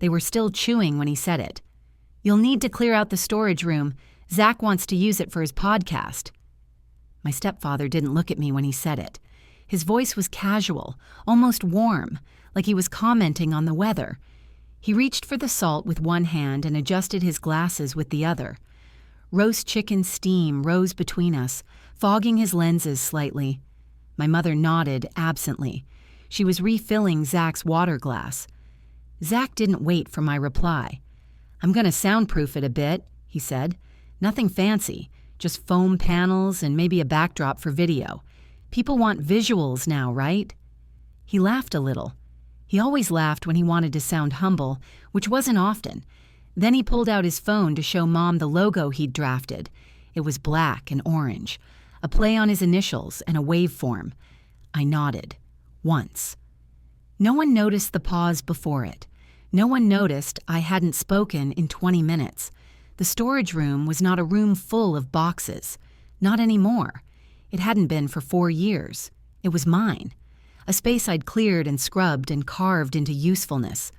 They were still chewing when he said it. "You'll need to clear out the storage room. Zach wants to use it for his podcast." My stepfather didn't look at me when he said it. His voice was casual, almost warm, like he was commenting on the weather. He reached for the salt with one hand and adjusted his glasses with the other. Roast chicken steam rose between us, fogging his lenses slightly. My mother nodded absently. She was refilling Zach's water glass. Zach didn't wait for my reply. "I'm going to soundproof it a bit," he said. "Nothing fancy, just foam panels and maybe a backdrop for video. People want visuals now, right?" He laughed a little. He always laughed when he wanted to sound humble, which wasn't often. Then he pulled out his phone to show Mom the logo he'd drafted. It was black and orange, a play on his initials and a waveform. I nodded. Once. No one noticed the pause before it. No one noticed I hadn't spoken in 20 minutes. The storage room was not a room full of boxes. Not anymore. It hadn't been for 4 years. It was mine. A space I'd cleared and scrubbed and carved into usefulness.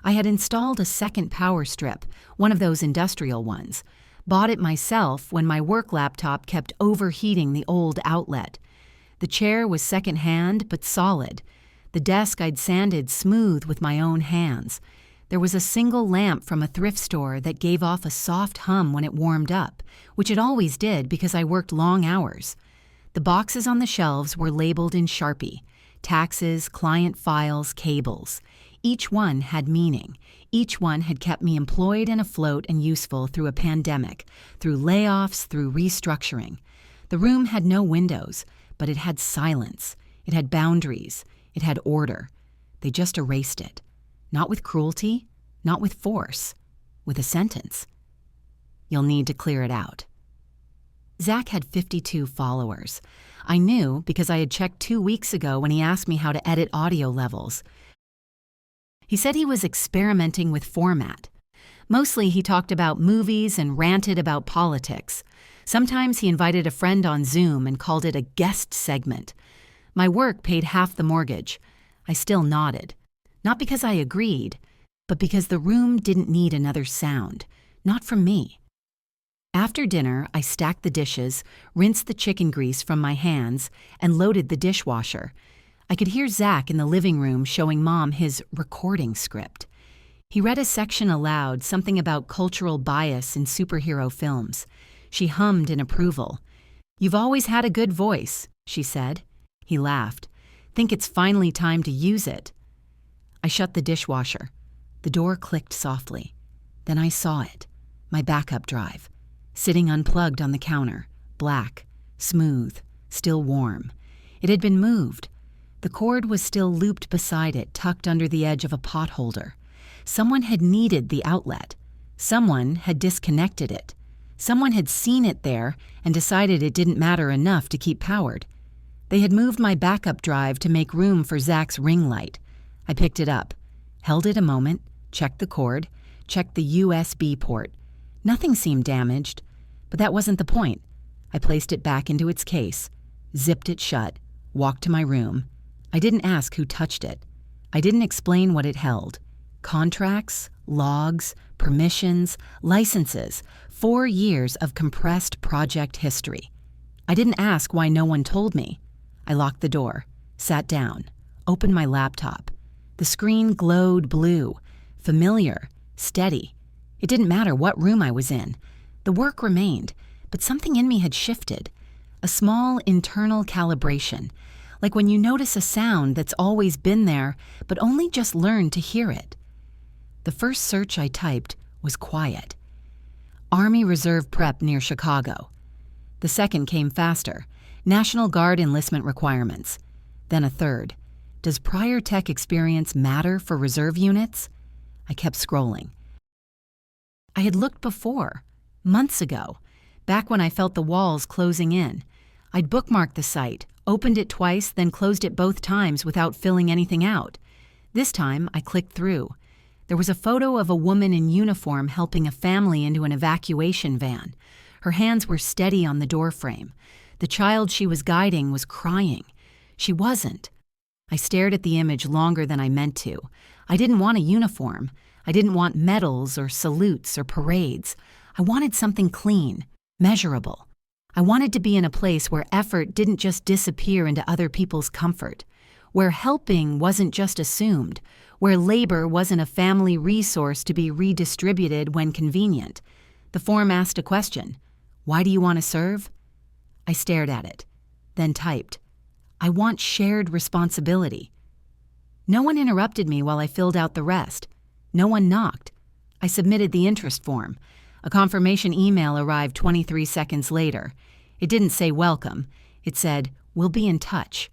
I had installed a second power strip, one of those industrial ones. Bought it myself when my work laptop kept overheating the old outlet. The chair was second-hand but solid. The desk I'd sanded smooth with my own hands. There was a single lamp from a thrift store that gave off a soft hum when it warmed up, which it always did because I worked long hours. The boxes on the shelves were labeled in Sharpie: taxes, client files, cables. Each one had meaning. Each one had kept me employed and afloat and useful through a pandemic, through layoffs, through restructuring. The room had no windows, but it had silence. It had boundaries. It had order. They just erased it. Not with cruelty, not with force, with a sentence. "You'll need to clear it out." Zach had 52 followers. I knew because I had checked 2 weeks ago when he asked me how to edit audio levels. He said he was experimenting with format. Mostly he talked about movies and ranted about politics. Sometimes he invited a friend on Zoom and called it a guest segment. My work paid half the mortgage. I still nodded. Not because I agreed, but because the room didn't need another sound. Not from me. After dinner, I stacked the dishes, rinsed the chicken grease from my hands, and loaded the dishwasher. I could hear Zach in the living room showing Mom his recording script. He read a section aloud, something about cultural bias in superhero films. She hummed in approval. "You've always had a good voice," she said. He laughed. "Think it's finally time to use it." I shut the dishwasher. The door clicked softly. Then I saw it, my backup drive, sitting unplugged on the counter, black, smooth, still warm. It had been moved. The cord was still looped beside it, tucked under the edge of a pot holder. Someone had needed the outlet. Someone had disconnected it. Someone had seen it there and decided it didn't matter enough to keep powered. They had moved my backup drive to make room for Zach's ring light. I picked it up, held it a moment, checked the cord, checked the USB port. Nothing seemed damaged, but that wasn't the point. I placed it back into its case, zipped it shut, walked to my room. I didn't ask who touched it. I didn't explain what it held. Contracts, logs, permissions, licenses, 4 years of compressed project history. I didn't ask why no one told me. I locked the door, sat down, opened my laptop. The screen glowed blue, familiar, steady. It didn't matter what room I was in. The work remained, but something in me had shifted. A small internal calibration, like when you notice a sound that's always been there, but only just learned to hear it. The first search I typed was quiet. Army Reserve Prep near Chicago. The second came faster. National Guard enlistment requirements. Then a third. Does prior tech experience matter for reserve units? I kept scrolling. I had looked before, months ago, back when I felt the walls closing in. I'd bookmarked the site, opened it twice, then closed it both times without filling anything out. This time, I clicked through. There was a photo of a woman in uniform helping a family into an evacuation van. Her hands were steady on the doorframe. The child she was guiding was crying. She wasn't. I stared at the image longer than I meant to. I didn't want a uniform. I didn't want medals or salutes or parades. I wanted something clean, measurable. I wanted to be in a place where effort didn't just disappear into other people's comfort, where helping wasn't just assumed, where labor wasn't a family resource to be redistributed when convenient. The form asked a question. Why do you want to serve? I stared at it, then typed, I want shared responsibility. No one interrupted me while I filled out the rest. No one knocked. I submitted the interest form. A confirmation email arrived 23 seconds later. It didn't say welcome. It said, we'll be in touch.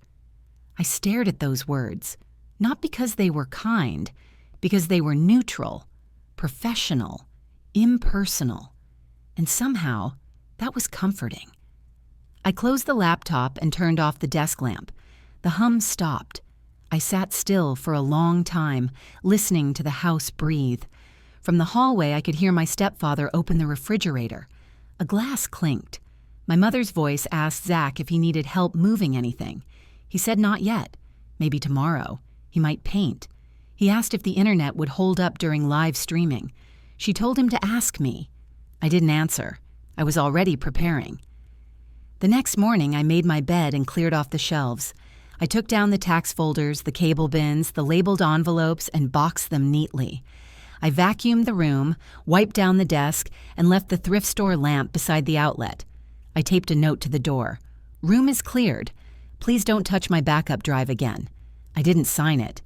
I stared at those words, not because they were kind, because they were neutral, professional, impersonal, and somehow that was comforting. I closed the laptop and turned off the desk lamp. The hum stopped. I sat still for a long time, listening to the house breathe. From the hallway, I could hear my stepfather open the refrigerator. A glass clinked. My mother's voice asked Zach if he needed help moving anything. He said not yet. Maybe tomorrow. He might paint. He asked if the internet would hold up during live streaming. She told him to ask me. I didn't answer. I was already preparing. The next morning, I made my bed and cleared off the shelves. I took down the tax folders, the cable bins, the labeled envelopes, and boxed them neatly. I vacuumed the room, wiped down the desk, and left the thrift store lamp beside the outlet. I taped a note to the door. Room is cleared. Please don't touch my backup drive again. I didn't sign it.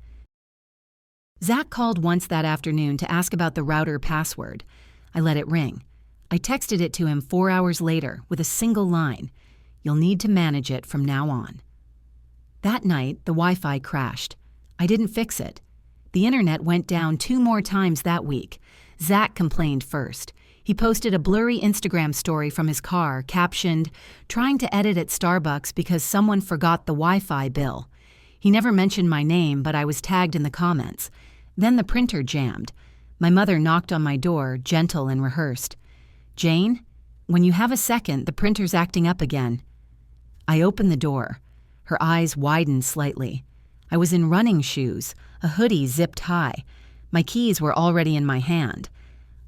Zach called once that afternoon to ask about the router password. I let it ring. I texted it to him 4 hours later with a single line. You'll need to manage it from now on. That night, the Wi-Fi crashed. I didn't fix it. The internet went down 2 more times that week. Zach complained first. He posted a blurry Instagram story from his car, captioned, trying to edit at Starbucks because someone forgot the Wi-Fi bill. He never mentioned my name, but I was tagged in the comments. Then the printer jammed. My mother knocked on my door, gentle and rehearsed. Jane, when you have a second, the printer's acting up again. I opened the door. Her eyes widened slightly. I was in running shoes, a hoodie zipped high. My keys were already in my hand.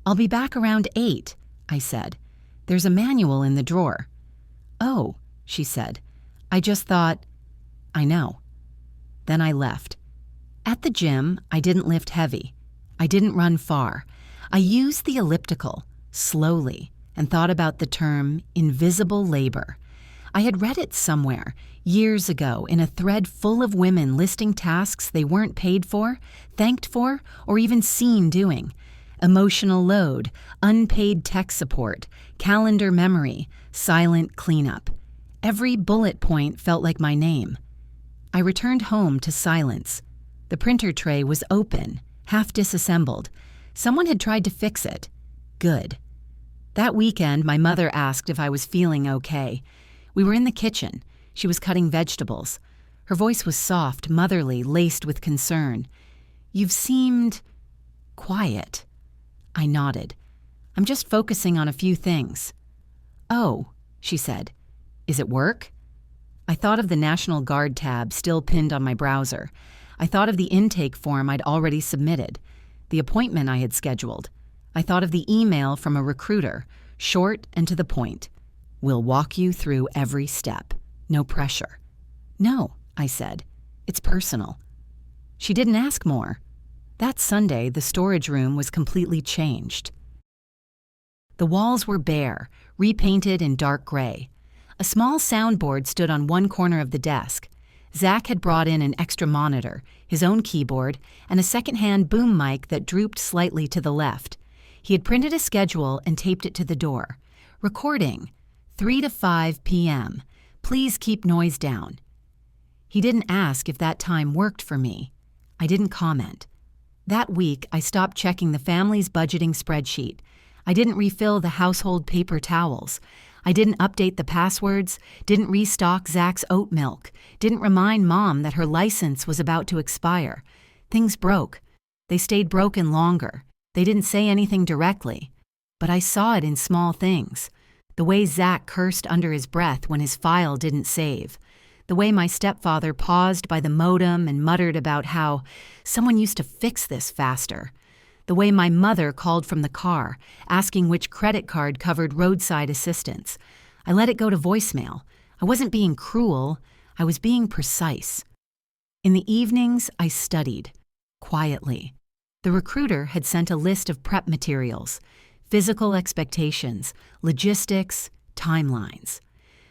I'll be back around 8, I said. There's a manual in the drawer. Oh, she said. I just thought, I know. Then I left. At the gym, I didn't lift heavy. I didn't run far. I used the elliptical, slowly, and thought about the term invisible labor. I had read it somewhere, years ago, in a thread full of women listing tasks they weren't paid for, thanked for, or even seen doing. Emotional load, unpaid tech support, calendar memory, silent cleanup. Every bullet point felt like my name. I returned home to silence. The printer tray was open, half disassembled. Someone had tried to fix it. Good. That weekend, my mother asked if I was feeling okay. We were in the kitchen. She was cutting vegetables. Her voice was soft, motherly, laced with concern. You've seemed quiet. I nodded. I'm just focusing on a few things. Oh, she said. Is it work? I thought of the National Guard tab still pinned on my browser. I thought of the intake form I'd already submitted, the appointment I had scheduled. I thought of the email from a recruiter, short and to the point. We'll walk you through every step. No pressure. No, I said. It's personal. She didn't ask more. That Sunday, the storage room was completely changed. The walls were bare, repainted in dark gray. A small soundboard stood on one corner of the desk. Zach had brought in an extra monitor, his own keyboard, and a second-hand boom mic that drooped slightly to the left. He had printed a schedule and taped it to the door. Recording, 3 to 5 p.m. Please keep noise down. He didn't ask if that time worked for me. I didn't comment. That week, I stopped checking the family's budgeting spreadsheet. I didn't refill the household paper towels. I didn't update the passwords, didn't restock Zach's oat milk, didn't remind Mom that her license was about to expire. Things broke. They stayed broken longer. They didn't say anything directly. But I saw it in small things. The way Zach cursed under his breath when his file didn't save. The way my stepfather paused by the modem and muttered about how someone used to fix this faster. the way my mother called from the car, asking which credit card covered roadside assistance. I let it go to voicemail. I wasn't being cruel, I was being precise. In the evenings, I studied, quietly. The recruiter had sent a list of prep materials, physical expectations, logistics, timelines.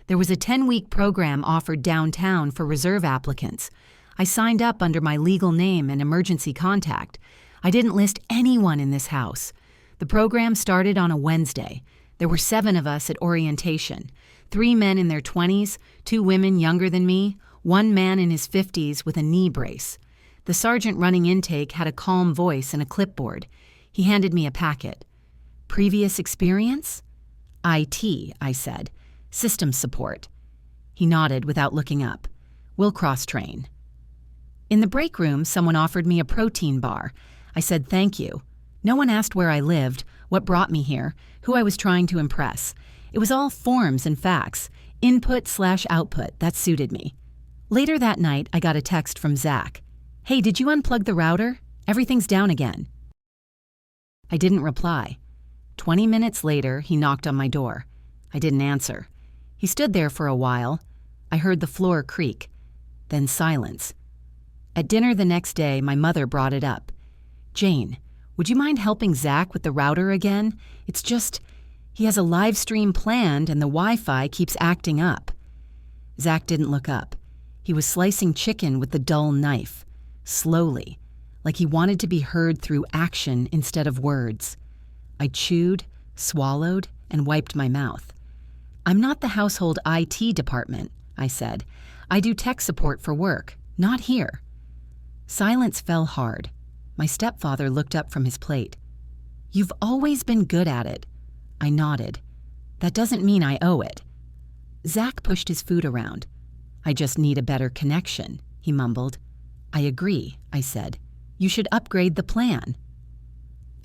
There was a 10-week program offered downtown for reserve applicants. I signed up under my legal name and emergency contact. I didn't list anyone in this house. The program started on a Wednesday. There were 7 of us at orientation, 3 men in their 20s, 2 women younger than me, 1 man in his 50s with a knee brace. The sergeant running intake had a calm voice and a clipboard. He handed me a packet. Previous experience? IT, I said. System support. He nodded without looking up. We'll cross-train. In the break room, someone offered me a protein bar. I said thank you. No one asked where I lived, what brought me here, who I was trying to impress. It was all forms and facts, input/output, that suited me. Later that night, I got a text from Zach. Hey, did you unplug the router? Everything's down again. I didn't reply. 20 minutes later, he knocked on my door. I didn't answer. He stood there for a while. I heard the floor creak. Then silence. At dinner the next day, my mother brought it up. Jane, would you mind helping Zach with the router again? It's just, he has a live stream planned and the Wi-Fi keeps acting up. Zach didn't look up. He was slicing chicken with the dull knife, slowly, like he wanted to be heard through action instead of words. I chewed, swallowed, and wiped my mouth. I'm not the household IT department, I said. I do tech support for work, not here. Silence fell hard. My stepfather looked up from his plate. You've always been good at it. I nodded. That doesn't mean I owe it. Zach pushed his food around. I just need a better connection, he mumbled. I agree, I said. You should upgrade the plan.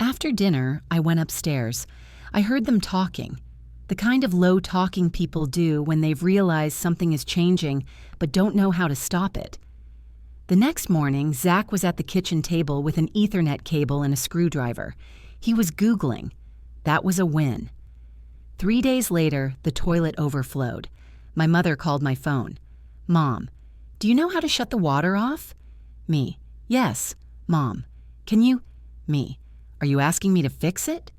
After dinner, I went upstairs. I heard them talking. The kind of low talking people do when they've realized something is changing but don't know how to stop it. The next morning, Zach was at the kitchen table with an Ethernet cable and a screwdriver. He was Googling. That was a win. 3 days later, the toilet overflowed. My mother called my phone. Mom, do you know how to shut the water off? Me, yes. Mom, can you? Me, are you asking me to fix it?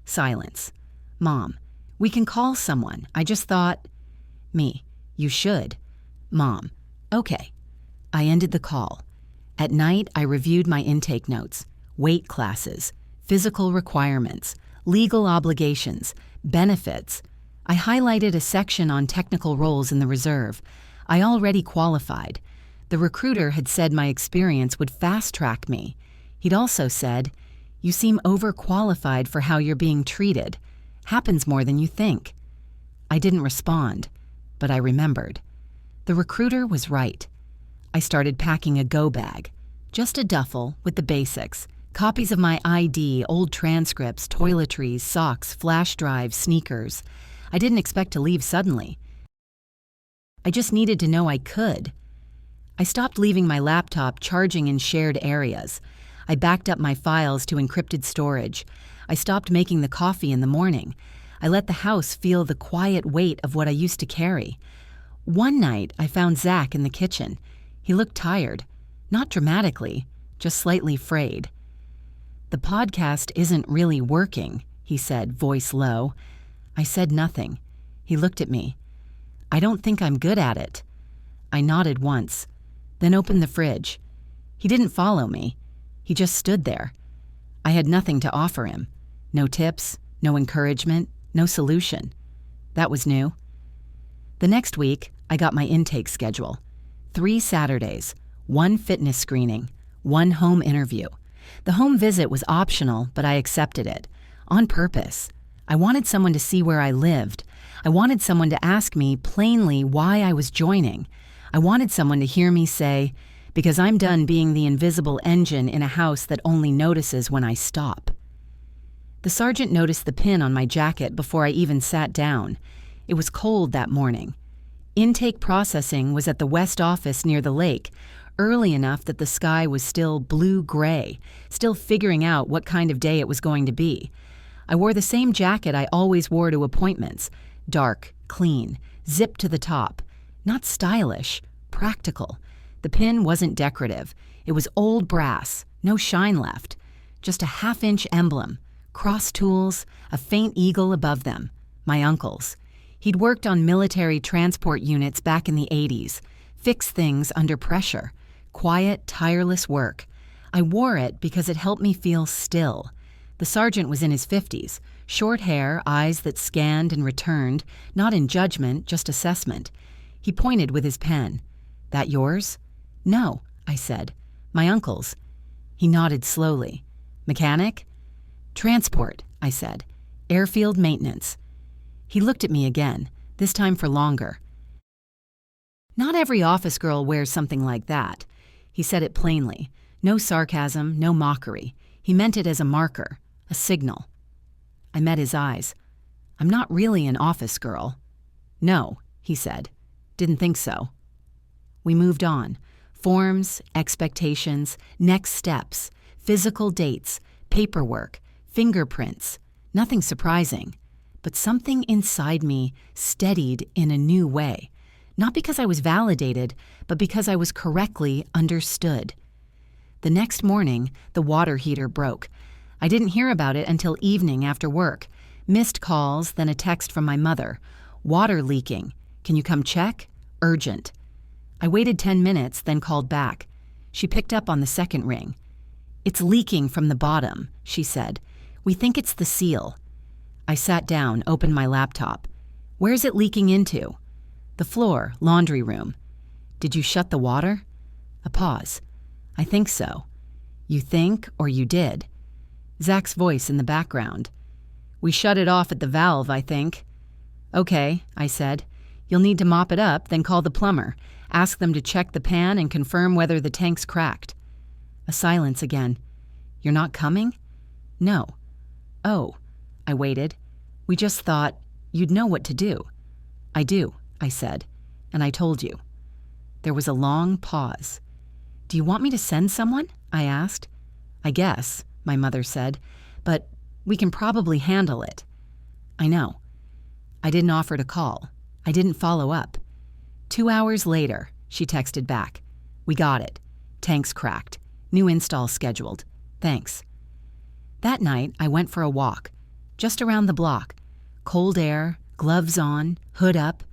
Silence. Mom, we can call someone. I just thought. Me, you should. Mom, okay. I ended the call. At night, I reviewed my intake notes, weight classes, physical requirements, legal obligations, benefits. I highlighted a section on technical roles in the reserve. I already qualified. The recruiter had said my experience would fast-track me. He'd also said, you seem overqualified for how you're being treated. Happens more than you think. I didn't respond, but I remembered. The recruiter was right. I started packing a go bag, just a duffel with the basics, copies of my ID, old transcripts, toiletries, socks, flash drives, sneakers. I didn't expect to leave suddenly. I just needed to know I could. I stopped leaving my laptop charging in shared areas. I backed up my files to encrypted storage. I stopped making the coffee in the morning. I let the house feel the quiet weight of what I used to carry. One night, I found Zach in the kitchen. He looked tired, not dramatically, just slightly frayed. The podcast isn't really working, he said, voice low. I said nothing. He looked at me. I don't think I'm good at it. I nodded once, then opened the fridge. He didn't follow me. He just stood there. I had nothing to offer him. No tips, no encouragement, no solution. That was new. The next week, I got my intake schedule. 3 Saturdays, 1 fitness screening, 1 home interview. The home visit was optional, but I accepted it. On purpose. I wanted someone to see where I lived. I wanted someone to ask me plainly why I was joining. I wanted someone to hear me say, because I'm done being the invisible engine in a house that only notices when I stop. The sergeant noticed the pin on my jacket before I even sat down. It was cold that morning. Intake processing was at the west office near the lake. early enough that the sky was still blue-gray, still figuring out what kind of day it was going to be. I wore the same jacket I always wore to appointments, dark, clean, zipped to the top. Not stylish, practical. The pin wasn't decorative. It was old brass, no shine left. Just a half-inch emblem, cross tools, a faint eagle above them. My uncle's. He'd worked on military transport units back in the 80s, fixed things under pressure. Quiet, tireless work. I wore it because it helped me feel still. The sergeant was in his 50s, short hair, eyes that scanned and returned, not in judgment, just assessment. He pointed with his pen. "That yours?" "No," I said. "My uncle's." He nodded slowly. "Mechanic?" "Transport," I said. "Airfield maintenance." He looked at me again, this time for longer. "Not every office girl wears something like that." He said it plainly. No sarcasm, no mockery. He meant it as a marker, a signal. I met his eyes. "I'm not really an office girl." "No," he said. "Didn't think so." We moved on. Forms, expectations, next steps, physical dates, paperwork, fingerprints. Nothing surprising. But something inside me steadied in a new way. Not because I was validated, but because I was correctly understood. The next morning, the water heater broke. I didn't hear about it until evening after work. Missed calls, then a text from my mother. "Water leaking. Can you come check? Urgent." I waited 10 minutes, then called back. She picked up on the second ring. "It's leaking from the bottom," she said. "We think it's the seal." I sat down, opened my laptop. "Where's it leaking into?" "The floor, laundry room." "Did you shut the water?" A pause. "I think so." "You think, or you did?" Zach's voice in the background. "We shut it off at the valve, I think." "Okay," I said. "You'll need to mop it up, then call the plumber. Ask them to check the pan and confirm whether the tank's cracked." A silence again. "You're not coming?" "No." "Oh." I waited. "We just thought you'd know what to do." "I do," I said, "and I told you." There was a long pause. "Do you want me to send someone?" I asked. "I guess," my mother said, "but we can probably handle it." "I know." I didn't offer to call. I didn't follow up. 2 hours later, she texted back. "We got it. Tank's cracked. New install scheduled. Thanks." That night, I went for a walk. Just around the block. Cold air, gloves on, hood up.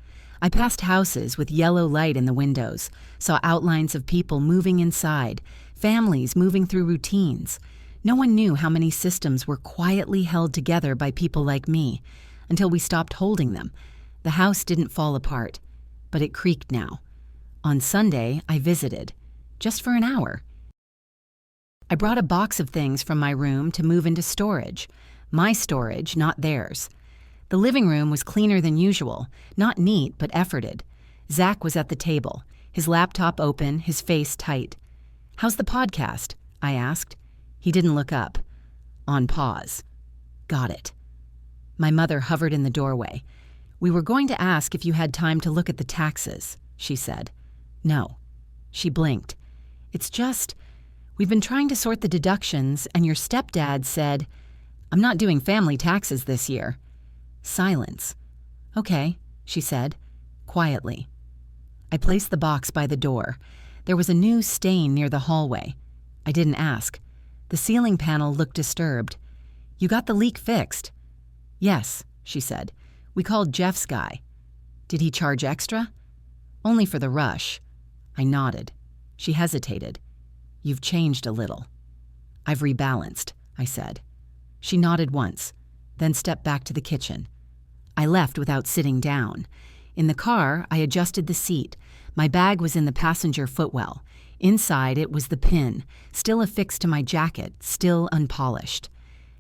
I passed houses with yellow light in the windows, saw outlines of people moving inside, families moving through routines. No one knew how many systems were quietly held together by people like me, until we stopped holding them. The house didn't fall apart, but it creaked now. On Sunday, I visited, just for an hour. I brought a box of things from my room to move into storage. My storage, not theirs. The living room was cleaner than usual, not neat but efforted. Zach was at the table, his laptop open, his face tight. "How's the podcast?" I asked. He didn't look up. "On pause." "Got it." My mother hovered in the doorway. "We were going to ask if you had time to look at the taxes," she said. "No." She blinked. "It's just, we've been trying to sort the deductions, and your stepdad said, 'I'm not doing family taxes this year.'" Silence. "Okay," she said, quietly. I placed the box by the door. There was a new stain near the hallway. I didn't ask. The ceiling panel looked disturbed. "You got the leak fixed?" "Yes," she said. "We called Jeff's guy." "Did he charge extra?" "Only for the rush." I nodded. She hesitated. "You've changed a little." "I've rebalanced," I said. She nodded once, then stepped back to the kitchen. I left without sitting down. In the car, I adjusted the seat. My bag was in the passenger footwell. Inside it was the pin, still affixed to my jacket, still unpolished.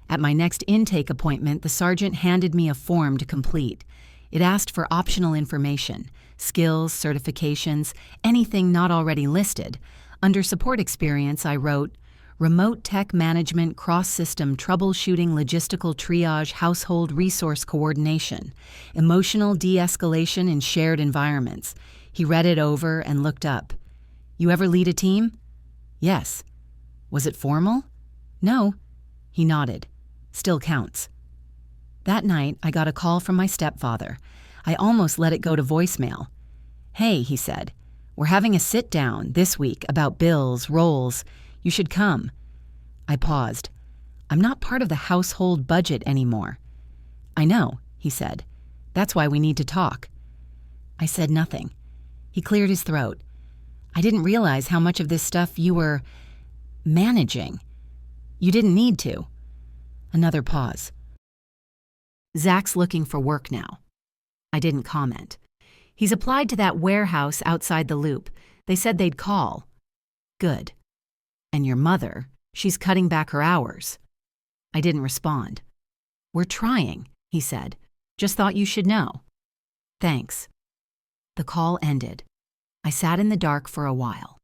At my next intake appointment, the sergeant handed me a form to complete. It asked for optional information, skills, certifications, anything not already listed. Under support experience, I wrote, "Remote tech management, cross-system troubleshooting, logistical triage, household resource coordination, emotional de-escalation in shared environments." He read it over and looked up. You ever lead a team? Yes. Was it formal? No. He nodded. Still counts. That night, I got a call from my stepfather. I almost let it go to voicemail. Hey, he said, we're having a sit-down this week about bills, roles. You should come. I paused. I'm not part of the household budget anymore. I know, he said. That's why we need to talk. I said nothing. He cleared his throat. I didn't realize how much of this stuff you were managing. You didn't need to. Another pause. Zach's looking for work now. I didn't comment. He's applied to that warehouse outside the loop. They said they'd call. Good. And your mother, she's cutting back her hours. I didn't respond. We're trying, he said. Just thought you should know. Thanks. The call ended. I sat in the dark for a while.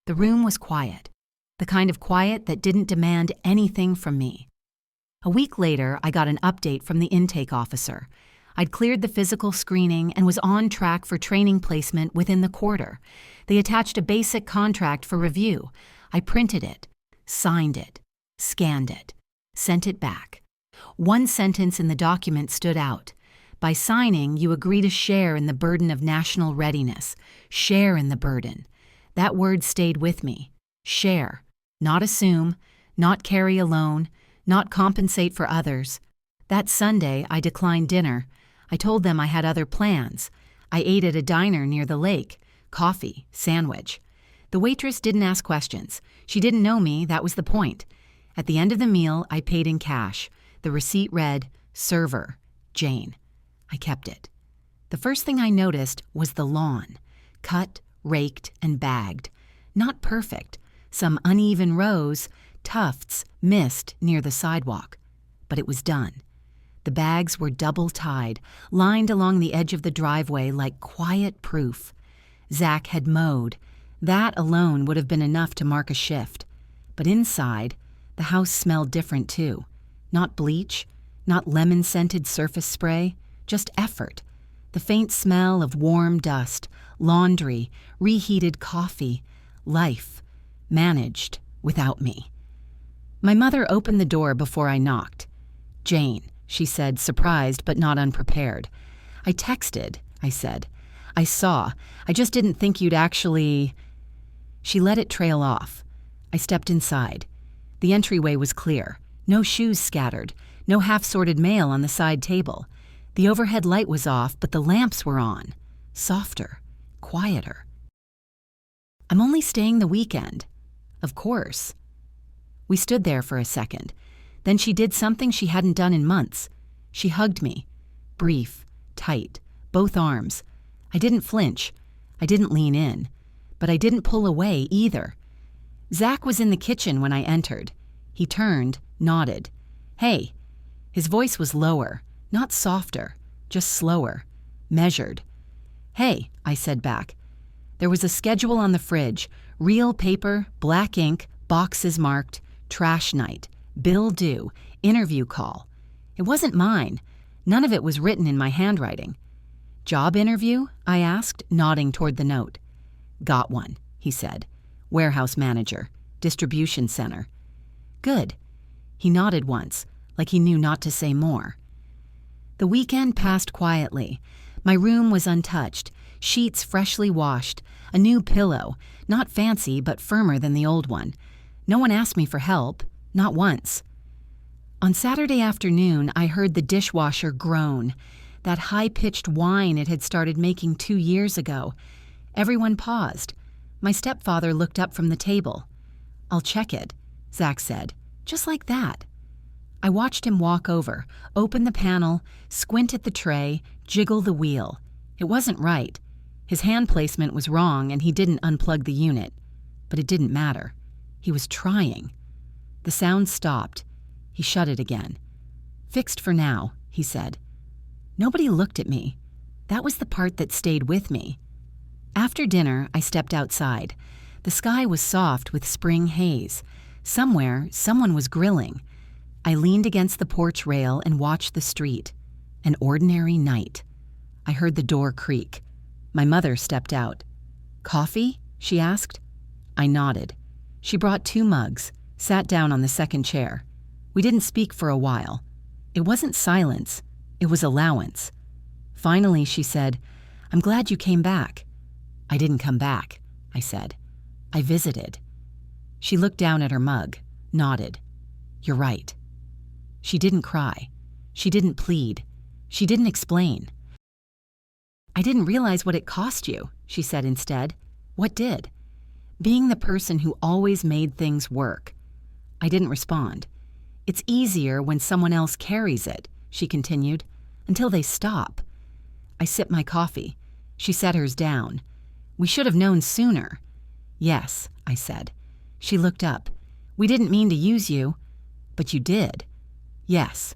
The room was quiet, the kind of quiet that didn't demand anything from me. A week later, I got an update from the intake officer. I'd cleared the physical screening and was on track for training placement within the quarter. They attached a basic contract for review. I printed it, signed it, scanned it, sent it back. One sentence in the document stood out. By signing, you agree to share in the burden of national readiness. Share in the burden. That word stayed with me. Share. Not assume, not carry alone, not compensate for others. That Sunday, I declined dinner. I told them I had other plans. I ate at a diner near the lake. Coffee, sandwich. The waitress didn't ask questions. She didn't know me, that was the point. At the end of the meal, I paid in cash. The receipt read, Server, Jane. I kept it. The first thing I noticed was the lawn. Cut, raked, and bagged. Not perfect. Some uneven rows, tufts missed near the sidewalk. But it was done. The bags were double-tied, lined along the edge of the driveway like quiet proof. Zach had mowed. That alone would have been enough to mark a shift. But inside, the house smelled different too. Not bleach, not lemon-scented surface spray, just effort. The faint smell of warm dust, laundry, reheated coffee, life, managed without me. My mother opened the door before I knocked. Jane, she said, surprised but not unprepared. I texted, I said. I saw. I just didn't think you'd actually... She let it trail off. I stepped inside. The entryway was clear. No shoes scattered. No half-sorted mail on the side table. The overhead light was off, but the lamps were on. Softer. Quieter. I'm only staying the weekend. Of course. We stood there for a second. Then she did something she hadn't done in months. She hugged me. Brief, tight, both arms. I didn't flinch. I didn't lean in. But I didn't pull away either. Zach was in the kitchen when I entered. He turned, nodded. Hey. His voice was lower, not softer, just slower, measured. Hey, I said back. There was a schedule on the fridge. Real paper, black ink, boxes marked, trash night, bill due, interview call. It wasn't mine. None of it was written in my handwriting. Job interview? I asked, nodding toward the note. Got one, he said. Warehouse manager, distribution center. Good. He nodded once, like he knew not to say more. The weekend passed quietly. My room was untouched, sheets freshly washed, a new pillow, not fancy but firmer than the old one. No one asked me for help, not once. On Saturday afternoon, I heard the dishwasher groan, that high-pitched whine it had started making 2 years ago. Everyone paused. My stepfather looked up from the table. I'll check it, Zach said, just like that. I watched him walk over, open the panel, squint at the tray, jiggle the wheel. It wasn't right. His hand placement was wrong and he didn't unplug the unit. But it didn't matter. He was trying. The sound stopped. He shut it again. Fixed for now, he said. Nobody looked at me. That was the part that stayed with me. After dinner, I stepped outside. The sky was soft with spring haze. Somewhere, someone was grilling. I leaned against the porch rail and watched the street. An ordinary night. I heard the door creak. My mother stepped out. Coffee? She asked. I nodded. She brought 2 mugs, sat down on the second chair. We didn't speak for a while. It wasn't silence, it was allowance. Finally, she said, "I'm glad you came back." "I didn't come back," I said. "I visited." She looked down at her mug, nodded. "You're right." She didn't cry. She didn't plead. She didn't explain. "I didn't realize what it cost you," she said instead. "What did?" "Being the person who always made things work." I didn't respond. "It's easier when someone else carries it," she continued, "until they stop." I sipped my coffee. She set hers down. "We should have known sooner." "Yes," I said. She looked up. "We didn't mean to use you." "But you did." "Yes."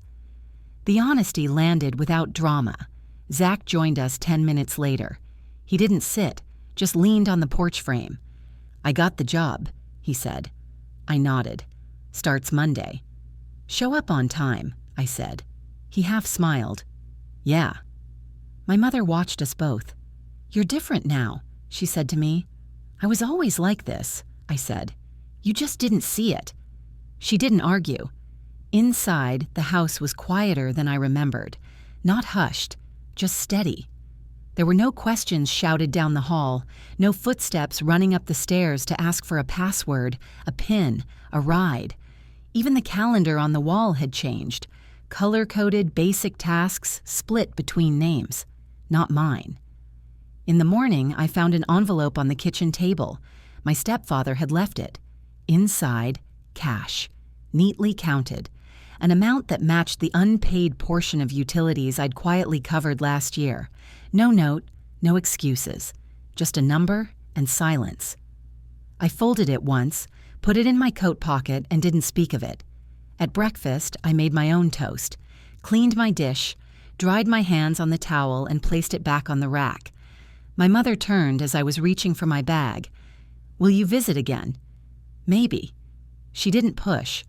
The honesty landed without drama. Zach joined us 10 minutes later. He didn't sit, just leaned on the porch frame. "I got the job," he said. I nodded. "Starts Monday." "Show up on time," I said. He half smiled. "Yeah." My mother watched us both. "You're different now," she said to me. "I was always like this," I said. "You just didn't see it." She didn't argue. Inside, the house was quieter than I remembered. Not hushed, just steady. There were no questions shouted down the hall, no footsteps running up the stairs to ask for a password, a pin, a ride. Even the calendar on the wall had changed. Color-coded basic tasks split between names. Not mine. In the morning, I found an envelope on the kitchen table. My stepfather had left it. Inside, cash, neatly counted. An amount that matched the unpaid portion of utilities I'd quietly covered last year. No note, no excuses. Just a number and silence. I folded it once, put it in my coat pocket, and didn't speak of it. At breakfast, I made my own toast, cleaned my dish, dried my hands on the towel, and placed it back on the rack. My mother turned as I was reaching for my bag. "Will you visit again?" "Maybe." She didn't push.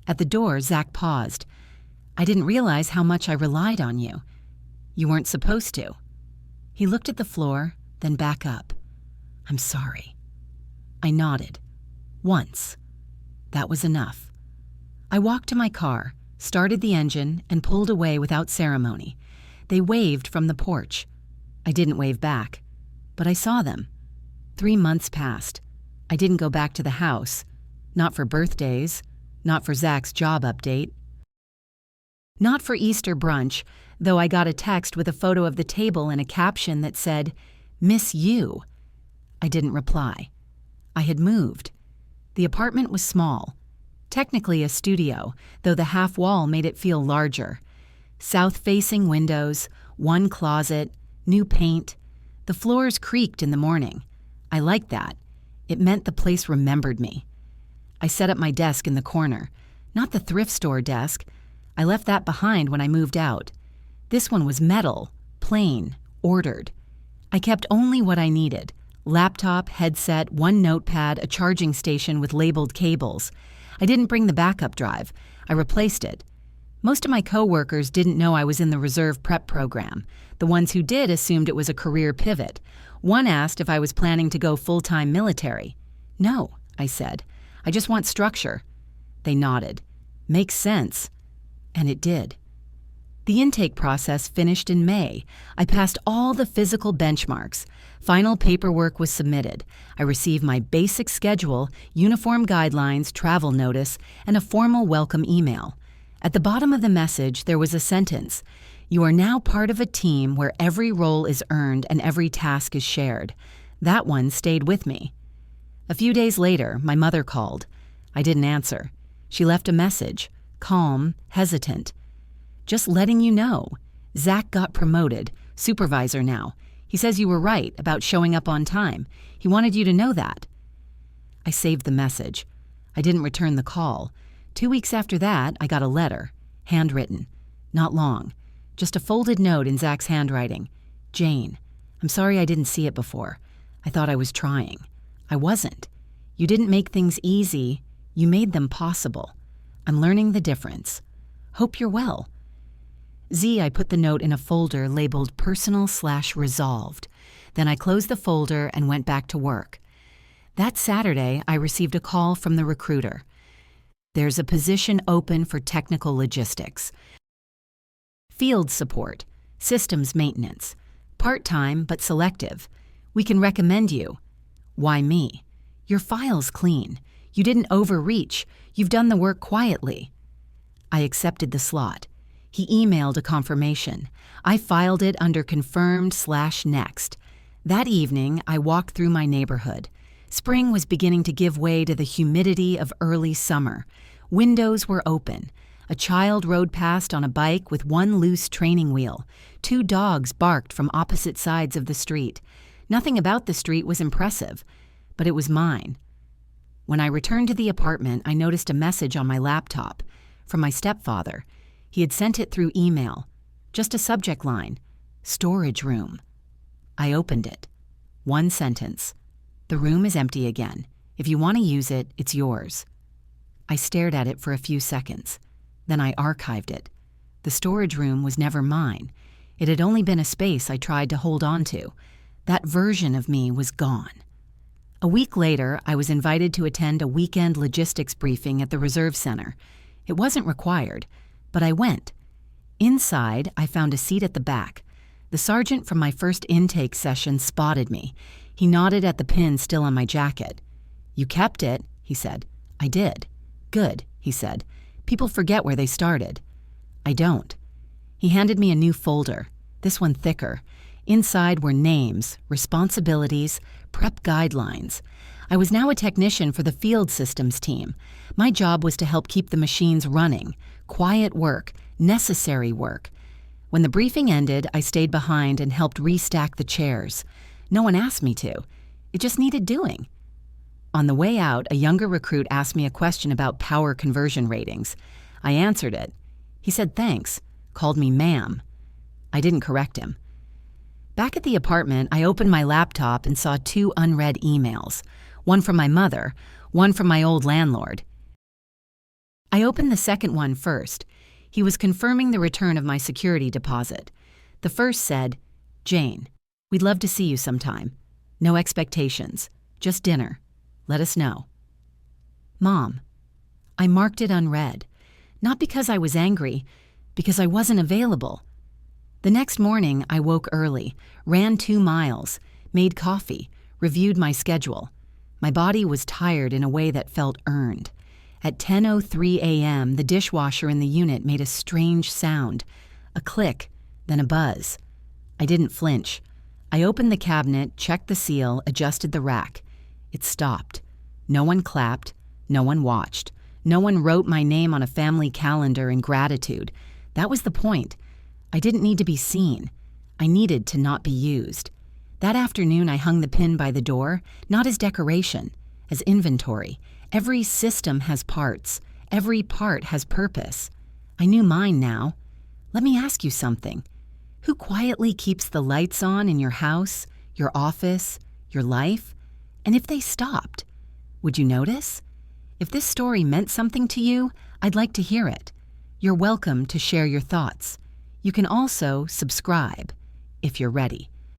At the door, Zach paused. "I didn't realize how much I relied on you." "You weren't supposed to." He looked at the floor, then back up. "I'm sorry." I nodded. Once. That was enough. I walked to my car, started the engine, and pulled away without ceremony. They waved from the porch. I didn't wave back, but I saw them. 3 months passed. I didn't go back to the house. Not for birthdays. Not for Zach's job update. Not for Easter brunch, though I got a text with a photo of the table and a caption that said, "Miss you." I didn't reply. I had moved. The apartment was small. Technically a studio, though the half wall made it feel larger. South-facing windows, 1 closet, new paint. The floors creaked in the morning. I liked that. It meant the place remembered me. I set up my desk in the corner. Not the thrift store desk. I left that behind when I moved out. This one was metal, plain, ordered. I kept only what I needed. Laptop, headset, 1 notepad, a charging station with labeled cables. I didn't bring the backup drive. I replaced it. Most of my coworkers didn't know I was in the reserve prep program. The ones who did assumed it was a career pivot. One asked if I was planning to go full-time military. "No," I said. "I just want structure." They nodded. "Makes sense." And it did. The intake process finished in May. I passed all the physical benchmarks. Final paperwork was submitted. I received my basic schedule, uniform guidelines, travel notice, and a formal welcome email. At the bottom of the message, there was a sentence. "You are now part of a team where every role is earned and every task is shared." That one stayed with me. A few days later, my mother called. I didn't answer. She left a message, calm, hesitant. "Just letting you know. Zach got promoted, supervisor now. He says you were right about showing up on time. He wanted you to know that." I saved the message. I didn't return the call. 2 weeks after that, I got a letter, handwritten. Not long. Just a folded note in Zach's handwriting. "Jane, I'm sorry I didn't see it before. I thought I was trying. I wasn't. You didn't make things easy. You made them possible. I'm learning the difference. Hope you're well." I put the note in a folder labeled personal/resolved. Then I closed the folder and went back to work. That Saturday, I received a call from the recruiter. There's a position open for technical logistics, field support, systems maintenance, part-time but selective. We can recommend you. Why me? Your file's clean. You didn't overreach. You've done the work quietly. I accepted the slot. He emailed a confirmation. I filed it under confirmed/next. That evening, I walked through my neighborhood. Spring was beginning to give way to the humidity of early summer. Windows were open. A child rode past on a bike with one loose training wheel. 2 dogs barked from opposite sides of the street. Nothing about the street was impressive, but it was mine. When I returned to the apartment, I noticed a message on my laptop from my stepfather. He had sent it through email. Just a subject line, storage room. I opened it. 1 sentence. The room is empty again. If you want to use it, it's yours. I stared at it for a few seconds. Then I archived it. The storage room was never mine. It had only been a space I tried to hold on to. That version of me was gone. A week later, I was invited to attend a weekend logistics briefing at the Reserve Center. It wasn't required, but I went. Inside, I found a seat at the back. The sergeant from my first intake session spotted me. He nodded at the pin still on my jacket. "You kept it," he said. "I did." "Good," he said. "People forget where they started." "I don't." He handed me a new folder, this one thicker. Inside were names, responsibilities, prep guidelines. I was now a technician for the field systems team. My job was to help keep the machines running. Quiet work, necessary work. When the briefing ended, I stayed behind and helped restack the chairs. No one asked me to. It just needed doing. On the way out, a younger recruit asked me a question about power conversion ratings. I answered it. He said thanks, called me ma'am. I didn't correct him. Back at the apartment, I opened my laptop and saw 2 unread emails. One from my mother, one from my old landlord. I opened the second one first. He was confirming the return of my security deposit. The first said, "Jane, we'd love to see you sometime. No expectations, just dinner. Let us know." Mom. I marked it unread. Not because I was angry, because I wasn't available. The next morning, I woke early, ran 2 miles, made coffee, reviewed my schedule. My body was tired in a way that felt earned. At 10:03 a.m., the dishwasher in the unit made a strange sound, a click, then a buzz. I didn't flinch. I opened the cabinet, checked the seal, adjusted the rack. It stopped. No one clapped. No one watched. No one wrote my name on a family calendar in gratitude. That was the point. I didn't need to be seen. I needed to not be used. That afternoon, I hung the pin by the door, not as decoration, as inventory. Every system has parts. Every part has purpose. I knew mine now. Let me ask you something. Who quietly keeps the lights on in your house, your office, your life? And if they stopped, would you notice? If this story meant something to you, I'd like to hear it. You're welcome to share your thoughts. You can also subscribe if you're ready.